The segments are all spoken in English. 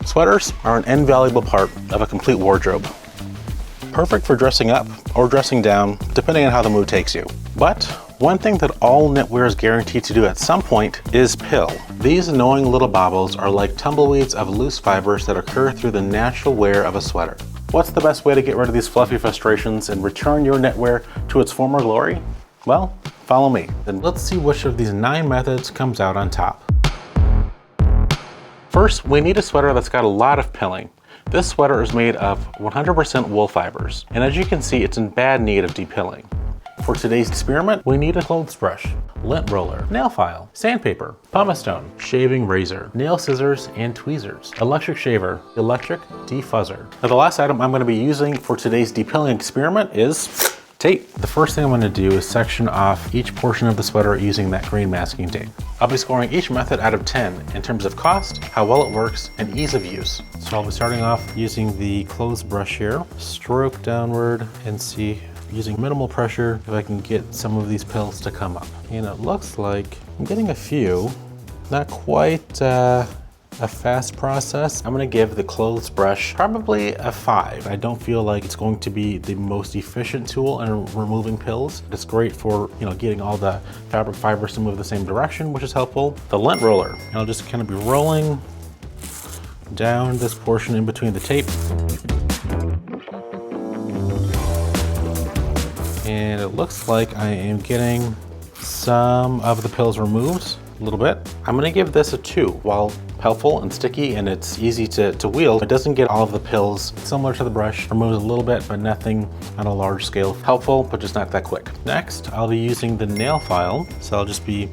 Sweaters are an invaluable part of a complete wardrobe. Perfect for dressing up or dressing down, depending on how the mood takes you. But one thing that all knitwear is guaranteed to do at some point is pill. These annoying little baubles are like tumbleweeds of loose fibers that occur through the natural wear of a sweater. What's the best way to get rid of these fluffy frustrations and return your knitwear to its former glory? Well, follow me. Then let's see which of these 9 methods comes out on top. First, we need a sweater that's got a lot of pilling. This sweater is made of 100% wool fibers, and as you can see, it's in bad need of depilling. For today's experiment, we need a clothes brush, lint roller, nail file, sandpaper, pumice stone, shaving razor, nail scissors, and tweezers, electric shaver, electric defuzzer. Now the last item I'm going to be using for today's depilling experiment is tape. The first thing I'm going to do is section off each portion of the sweater using that green masking tape. I'll be scoring each method out of 10 in terms of cost, how well it works, and ease of use. So I'll be starting off using the clothes brush here, stroke downward and see, using minimal pressure, if I can get some of these pills to come up. And it looks like I'm getting a few, not quite a fast process. I'm gonna give the clothes brush probably a 5. I don't feel like it's going to be the most efficient tool in removing pills. It's great for, getting all the fabric fibers to move the same direction, which is helpful. The lint roller, and I'll just kind of be rolling down this portion in between the tape. And it looks like I am getting some of the pills removed a little bit. I'm gonna give this a 2. While helpful and sticky and it's easy to wield, it doesn't get all of the pills. Similar to the brush, removes a little bit, but nothing on a large scale. Helpful, but just not that quick. Next, I'll be using the nail file. So I'll just be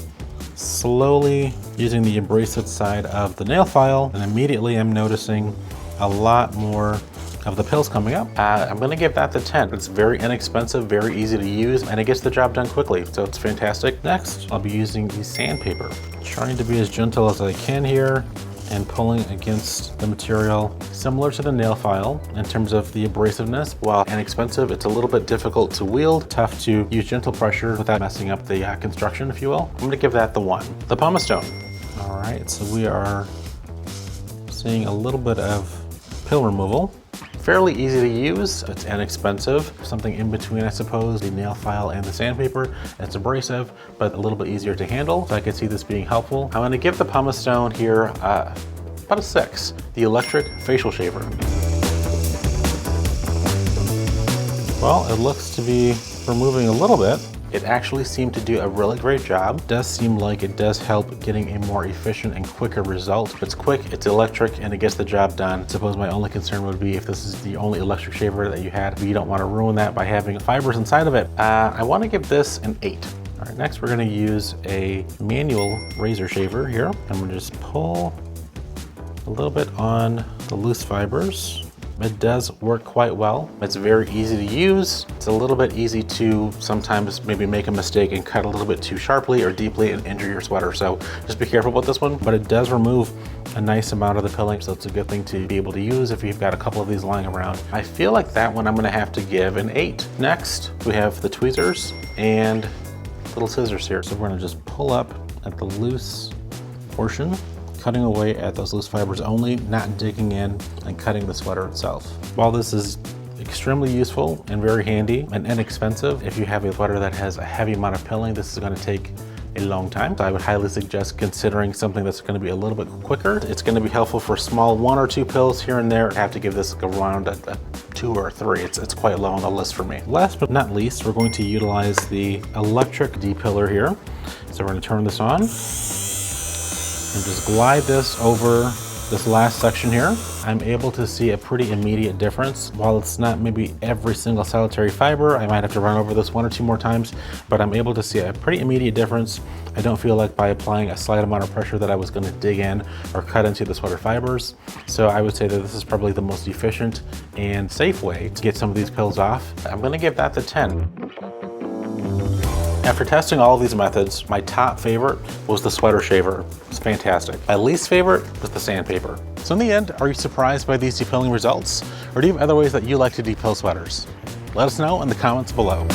slowly using the abrasive side of the nail file, and immediately I'm noticing a lot more of the pills coming up. I'm gonna give that the 10. It's very inexpensive, very easy to use, and it gets the job done quickly, so it's fantastic. Next, I'll be using the sandpaper. Trying to be as gentle as I can here and pulling against the material. Similar to the nail file in terms of the abrasiveness. While inexpensive, it's a little bit difficult to wield, tough to use gentle pressure without messing up the construction, if you will. I'm gonna give that the 1. The pumice stone. All right, so we are seeing a little bit of pill removal. Fairly easy to use, it's inexpensive, something in between I suppose, the nail file and the sandpaper. It's abrasive, but a little bit easier to handle, so I can see this being helpful. I'm gonna give the pumice stone here about a 6, the electric facial shaver. Well, it looks to be removing a little bit. It actually seemed to do a really great job. It does seem like it does help getting a more efficient and quicker result. It's quick, it's electric, and it gets the job done. I suppose my only concern would be if this is the only electric shaver that you had, you don't want to ruin that by having fibers inside of it. I want to give this an 8. All right, next we're going to use a manual razor shaver here. I'm going to just pull a little bit on the loose fibers. It does work quite well. It's very easy to use. It's a little bit easy to sometimes maybe make a mistake and cut a little bit too sharply or deeply and injure your sweater. So just be careful with this one, but it does remove a nice amount of the pilling. So it's a good thing to be able to use if you've got a couple of these lying around. I feel like that one I'm gonna have to give an 8. Next, we have the tweezers and little scissors here. So we're gonna just pull up at the loose portion, cutting away at those loose fibers only, not digging in and cutting the sweater itself. While this is extremely useful and very handy and inexpensive, if you have a sweater that has a heavy amount of pilling, this is going to take a long time. So I would highly suggest considering something that's going to be a little bit quicker. It's going to be helpful for small 1 or 2 pills here and there. I have to give this around a 2 or 3. It's quite low on the list for me. Last but not least, we're going to utilize the electric depiller here. So we're going to turn this on and just glide this over this last section here. I'm able to see a pretty immediate difference. While it's not maybe every single solitary fiber, I might have to run over this 1 or 2 more times, but I'm able to see a pretty immediate difference. I don't feel like by applying a slight amount of pressure that I was going to dig in or cut into the sweater fibers. So I would say that this is probably the most efficient and safe way to get some of these pills off. I'm going to give that the 10. After testing all of these methods, my top favorite was the sweater shaver. It's fantastic. My least favorite was the sandpaper. So in the end, are you surprised by these depilling results? Or do you have other ways that you like to depill sweaters? Let us know in the comments below.